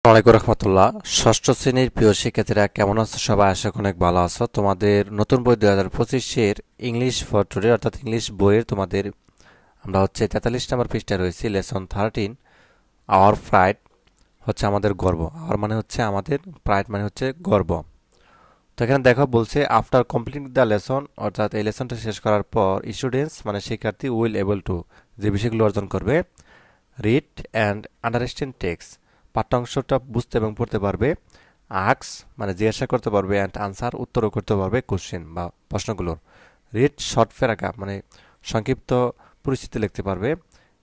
ওয়ালাইকুম রহমতুল্লাহ। ষষ্ঠ শ্রেণীর প্রিয় শিক্ষার্থীরা কেমন আছো? সবাই আশা করি অনেক ভালো আছো। তোমাদের নতুন বই 2025-এর ইংলিশ ফর টুডে অর্থাৎ ইংলিশ বইয়ের তোমাদের আমরা 43 নম্বর পৃষ্ঠায় রয়েছি। লেসন 13 আওয়ার প্রাইড হচ্ছে আমাদের গর্ব। আওয়ার মানে হচ্ছে আমাদের, প্রাইড মানে হচ্ছে গর্ব। তো এখানে দেখো বলছে আফটার কমপ্লিটিং দ্য লেসন, অর্থাৎ এই লেসনটা শেষ করার পর স্টুডেন্টস মানে শিক্ষার্থী উইল এবল টু যে বিষয়গুলো অর্জন করবে, রিড অ্যান্ড আন্ডারস্ট্যান্ড টেক্সট পাঠ্যাংশটা বুঝতে এবং পড়তে পারবে, আক্স মানে জিজ্ঞাসা করতে পারবে, অ্যান্ড আনসার উত্তরও করতে পারবে কোশ্চেন বা প্রশ্নগুলোর, রিড শর্ট প্যারাগ্রাফ মানে সংক্ষিপ্ত পরিস্থিতি লিখতে পারবে,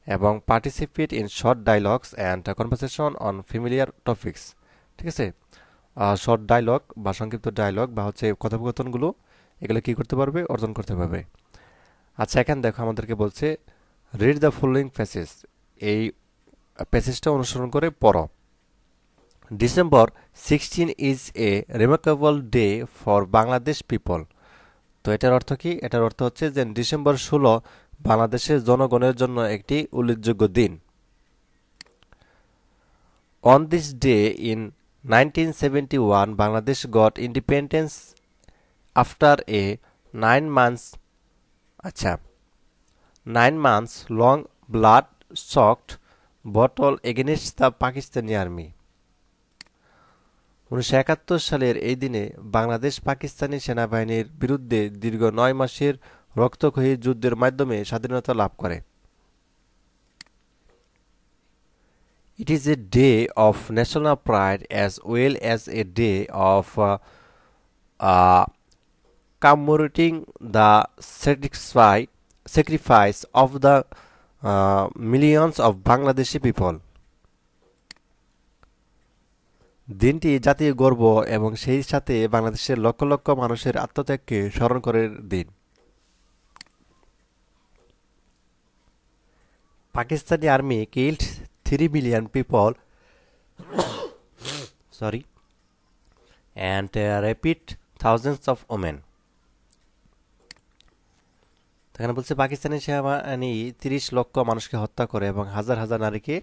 এবং participate in short dialogues and conversation on familiar topics. ঠিক আছে, শর্ট ডায়লগ বা সংক্ষিপ্ত ডায়লগ বা কথোপকথনগুলো এগুলো কি করতে পারবে, অর্জন করতে পারবে। আচ্ছা, এখানে দেখো আমাদেরকে বলছে রিড দ্য ফলোয়িং প্যাসেজ, এই প্যাসেজটা অনুসরণ করে পড়ো। December 16 is a remarkable day for Bangladesh people. তো এটার অর্থ কি? এটার অর্থ হচ্ছে যে ডিসেম্বর 16 বাংলাদেশের জনগণের জন্য একটি উল্লেখযোগ্য দিন। On this day in 1971 Bangladesh goat independence after a 9 months, আচ্ছা, 9 months long blood shocked bottle against the Pakistani army. 1971 সালের এই দিনে বাংলাদেশ পাকিস্তানি সেনাবাহিনীর বিরুদ্ধে দীর্ঘ 9 মাসের রক্তক্ষয়ী যুদ্ধের মাধ্যমে স্বাধীনতা লাভ করে। It is a day of national pride as well as a day of commemorating the sacrifice of the millions of Bangladeshi people. দিনটি জাতীয় গর্ব এবং সেই সাথে বাংলাদেশের লক্ষ লক্ষ মানুষের আত্মত্যাগকে স্মরণ করে দিন। Pakistani army killed 3 million people sorry and raped thousands of women. এখানে বলছে পাকিস্তানি সেনাবাহিনী 30 লক্ষ মানুষকে হত্যা করে এবং হাজার হাজার নারীকে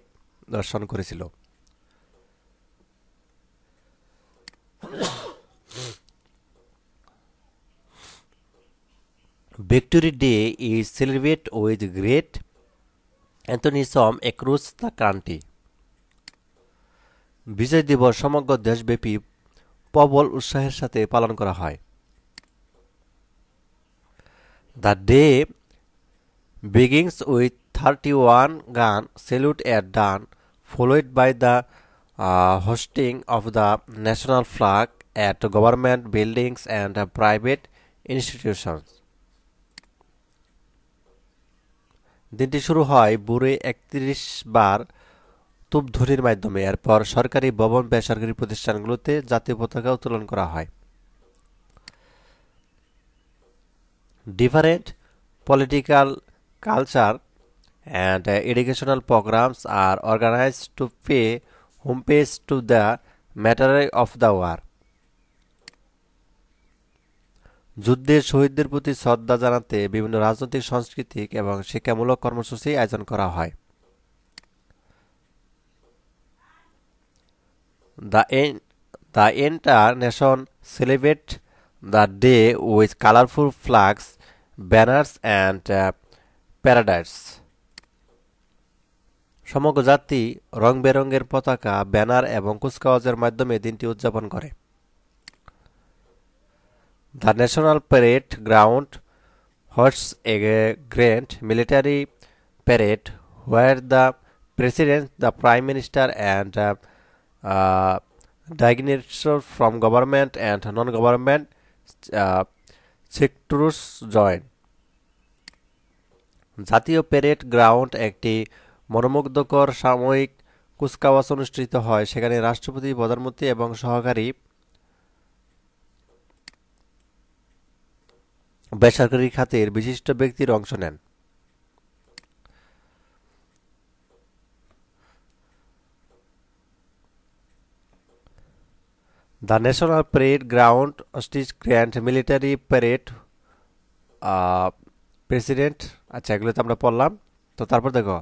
ধর্ষণ করেছিল। Victory Day is celebrated with great enthusiasm across the country. বিজয় দিবস সমগ্র দেশব্যাপী প্রবল উৎসাহের সাথে পালন করা হয়। The day begins with 31 gun salute at dawn, followed by the hosting of the national flag at government buildings and private institutions. দিনটি শুরু হয় ভোরে 31 বার তুপধ্বনির মাধ্যমে। এরপর সরকারি ভবন, বেসরকারি প্রতিষ্ঠানগুলোতে জাতীয় পতাকা উত্তোলন করা হয়। Different political, culture, and educational programs are organized to pay homage to the martyrs of the war. যুদ্ধের শহীদদের প্রতি শ্রদ্ধা জানাতে বিভিন্ন রাজনৈতিক, সাংস্কৃতিক এবং শিক্ষামূলক কর্মসূচি আয়োজন করা হয়। The entire nation celebrates the day with colorful flags, banners and parades. সমগ্র জাতি রং বেরঙের পতাকা, ব্যানার এবং কুচকাওয়াজের মাধ্যমে দিনটি উদযাপন করে। The National Parade Ground hosts a grand military parade where the President, the Prime Minister and dignitaries from government and non-government sectors join. জাতীয় প্যারেড গ্রাউন্ড একটি মনোমুগ্ধকর সাময়িক কুচকাওয়াজ অনুষ্ঠিত হয়। সেখানে রাষ্ট্রপতি, প্রধানমন্ত্রী এবং সহকারী বেসরকারি খাতের বিশিষ্ট ব্যক্তির অংশ নেন। The National Parade Ground hosts grand military parade president, আচ্ছা এগুলো তো আমরা পড়লাম। তো তারপর দেখো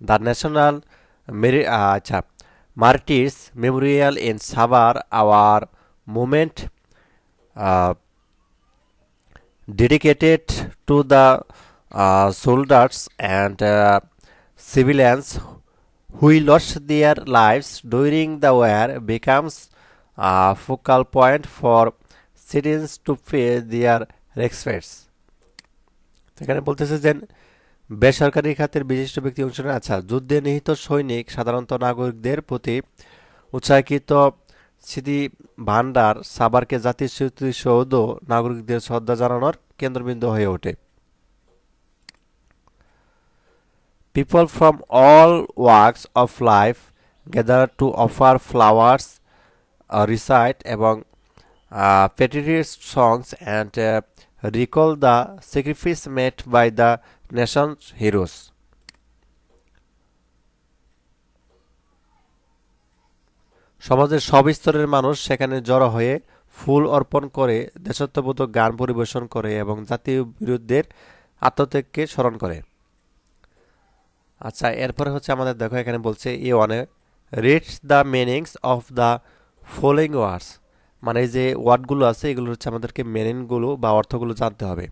দ্য ন্যাশনাল আচ্ছা martyrs memorial in Savar our movement dedicated to the soldiers and civilians who lost their lives during the war becomes a focal point for citizens to pay their respects. এখানে বলতেছে যে বেসরকারি খাতের বিশিষ্ট ব্যক্তি অংশ নেয়। আচ্ছা, যুদ্ধে নিহত সৈনিক সাধারণত নাগরিকদের প্রতি উৎসাহিত স্মৃতি ভান্ডার সাভারকে জাতীয় স্মৃতিসৌধ নাগরিকদের শ্রদ্ধা জানানোর কেন্দ্রবিন্দু হয়ে ওঠে। People from all walks of life gather to offer flowers, recite এবং patriotic songs and recall the sacrifice made by the nation's heroes. সমাজের সব স্তরের মানুষ সেখানে জড়ো হয়ে ফুল অর্পণ করে, দেশাত্মবোধক গান পরিবেশন করে এবং জাতীয় বিরুদ্ধের আত্মত্যাগকে স্মরণ করে। আচ্ছা, এরপরে হচ্ছে আমাদের দেখো এখানে বলছে ওয়ানে reads the meanings of the following words, মানে এই যে ওয়ার্ডগুলো আছে এগুলো হচ্ছে আমাদেরকে মিনিংগুলো বা অর্থগুলো জানতে হবে।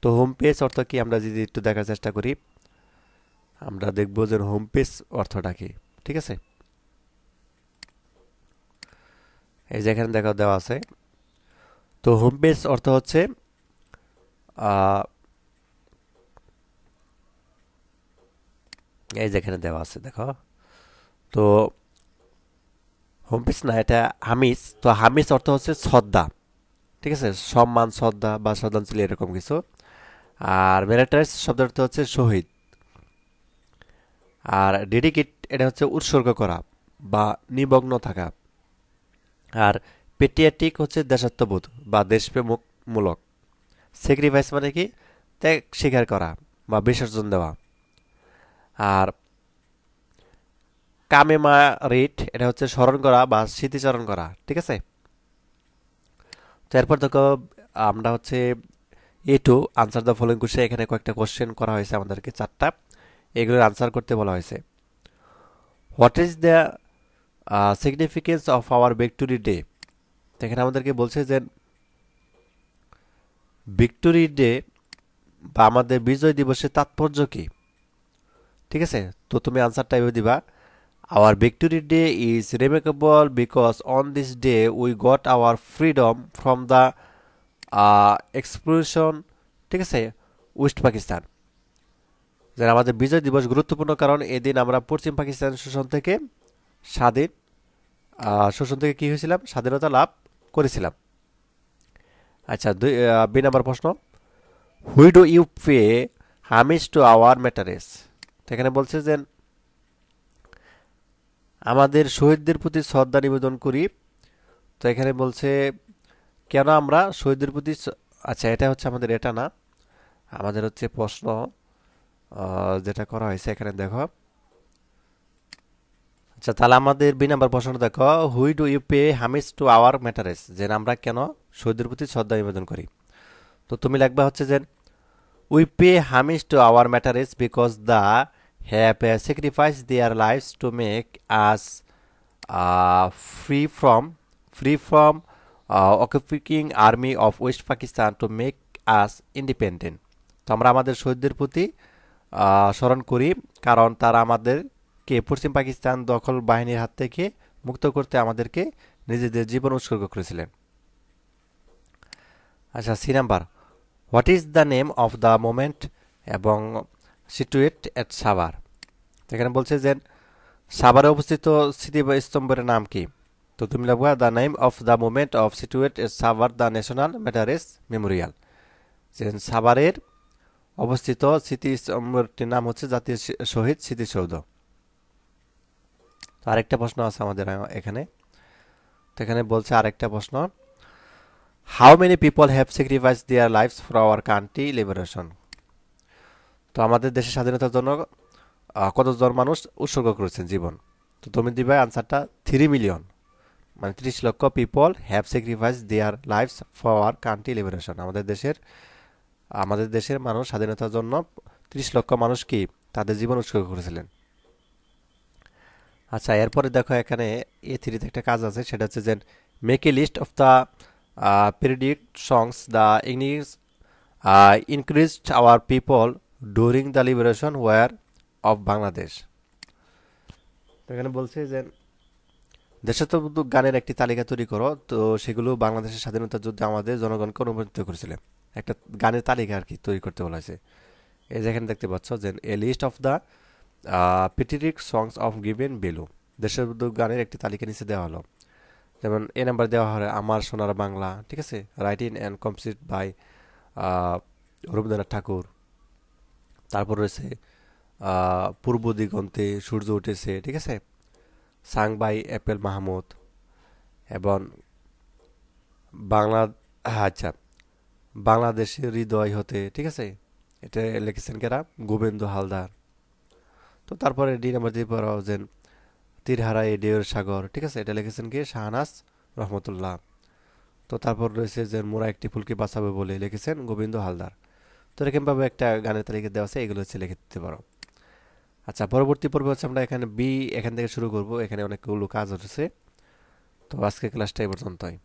তো হোম পেজ অর্থ কি আমরা যদি একটু দেখার চেষ্টা করি, আমরা দেখব যে হোম পেজ অর্থটা কি। ঠিক আছে, এই যে এখানে দেওয়া আছে। তো হোম পেজ অর্থ হচ্ছে এই যে এখানে দেওয়া আছে দেখো। তো হোম পেজ না, এটা হামিস। তো হামিস অর্থ হচ্ছে শ্রদ্ধা, ঠিক আছে, সম্মান, শ্রদ্ধা বা শ্রদ্ধাঞ্জলি এরকম কিছু। আর মেরিটাইজ শব্দের অর্থ হচ্ছে শহীদ। আর ডেডিকেট এটা হচ্ছে উৎসর্গ করা বা নিমগ্ন থাকা। আর পেট্রিয়াটিক হচ্ছে দেশাত্মবোধ বা দেশপ্রেমমূলক। স্যাক্রিফাইস মানে কি ত্যাগ স্বীকার করা বা বিসর্জন দেওয়া। আর কামেমারিট এটা হচ্ছে স্মরণ করা বা স্মৃতিচারণ করা। ঠিক আছে, তো এরপর দেখো আমরা হচ্ছে to answer the following question, এখানে কয়েকটা কোশ্চেন করা হয়েছে আমাদেরকে, 4টা, এগুলোর আনসার করতে বলা হয়েছে। What is the significance of our victory day? এখানে আমাদেরকে বলছে যে ভিক্টোরি ডে বা আমাদের বিজয় দিবসের তাৎপর্য কি। ঠিক আছে, তো তুমি আনসারটা এভাবে দিবা, our victory day is remarkable because on this day we got our freedom from the explosion, ঠিক আছে, ওয়েস্ট পাকিস্তান। যেন আমাদের বিজয় দিবস গুরুত্বপূর্ণ কারণ এদিন আমরা পশ্চিম পাকিস্তান শোষণ থেকে কি হয়েছিলাম, স্বাধীনতা লাভ করেছিলাম। আচ্ছা, বি নাম্বার প্রশ্ন, why do you pay homage to our martyrs? এখানে বলছে যে আমাদের শহীদদের প্রতি শ্রদ্ধা নিবেদন করি। তো এখানে বলছে কেন আমরা শহীদদের প্রতি, আচ্ছা এটা হচ্ছে আমাদের, এটা না, আমাদের হচ্ছে প্রশ্ন যেটা করা হয়েছে এখানে দেখো। আচ্ছা, তাহলে আমাদের বি নাম্বার প্রশ্ন দেখো, why do you pay homage to our martyrs, যে আমরা কেন শহীদদের প্রতি শ্রদ্ধা নিবেদন করি। তো তুমি লিখবা হচ্ছে যে we pay homage to our martyrs because they have sacrifice their lives to make us free from occupying army of West Pakistan to make us independent. তো আমরা আমাদের শহীদদের প্রতি স্মরণ করি কারণ তারা আমাদেরকে পশ্চিম পাকিস্তান দখল বাহিনীর হাত থেকে মুক্ত করতে আমাদেরকে নিজেদের জীবন উৎসর্গ করেছিলেন। আচ্ছা, C number, what is the name of the moment এবং সিটুয়েট এট সাভার? এখানে বলছে যে সাভারে অবস্থিত স্মৃতিস্তম্ভের নাম কি? তো তুমি লিখবা the name of the monument of situate at Savar the national martyrs memorial, যে সাভারের অবস্থিত স্মৃতিস্তম্ভটির নাম হচ্ছে জাতীয় শহীদ স্মৃতিসৌধ। তো আরেকটা প্রশ্ন আছে আমাদের এখানে। তো এখানে বলছে আরেকটা প্রশ্ন, how many people have sacrifice their lives for our country liberation? তো আমাদের দেশের স্বাধীনতার জন্য কতজন মানুষ উৎসর্গ করেছেন জীবন? তো তুমি দিবে আনসারটা 3 মিলিয়ন, মানে 30 লক্ষ people have sacrifice their lives for our country liberation. আমাদের দেশের মানুষ স্বাধীনতার জন্য 30 লক্ষ মানুষ কি তাদের জীবন উৎসর্গ করেছিলেন। আচ্ছা, এরপরে দেখো এখানে A3-তে একটা কাজ আছে, সেটা হচ্ছে যে make a list of the predict songs the English increased our people during the liberation war of Bangladesh. তো এখানে বলছে যে দেশাত্মবোধক গানের একটি তালিকা তৈরি করো, তো সেগুলো বাংলাদেশের স্বাধীনতা যুদ্ধে আমাদের জনগণকে অনুপ্রাণিত করেছিল। একটা গানের তালিকা আর কি তৈরি করতে বলা হয়েছে। এই যে এখানে দেখতে পাচ্ছ যে a list of the patriotic songs of given below, দেশাত্মবোধক গানের একটি তালিকা নিচে দেওয়া হলো। যেমন এ নাম্বার দেওয়া হয় আমার সোনার বাংলা, ঠিক আছে, writing and complete by Rabindranath Thakur. তারপর রয়েছে পূর্ব দিগন্তে সূর্য উঠেছে, ঠিক আছে, সাং বাই অ্যাপেল মাহমুদ। এবং বাংলা, আচ্ছা, বাংলাদেশের হৃদয় হতে, ঠিক আছে, এটা লিখেছেন কারা? গোবিন্দ হালদার। তো তারপরে ডি নাম্বার দিয়ে পড়াও যে তীরহারা এ ঢেউয়ের সাগর, ঠিক আছে, এটা লিখেছেন কে? শাহনাজ রহমতুল্লাহ। তো তারপর রয়েছে যে মোরা একটি ফুলকে বাঁচাবে বলে, লিখেছেন গোবিন্দ হালদার। তো এরকমভাবে একটা গানের তালিকা দেওয়া আছে, এগুলো হচ্ছে লিখে দিতে পারো। আচ্ছা, পরবর্তী পর্বে হচ্ছে আমরা এখানে বি এখান থেকে শুরু করব। এখানে অনেকগুলো কাজ হচ্ছে। তো আজকে ক্লাসটা এই পর্যন্তই।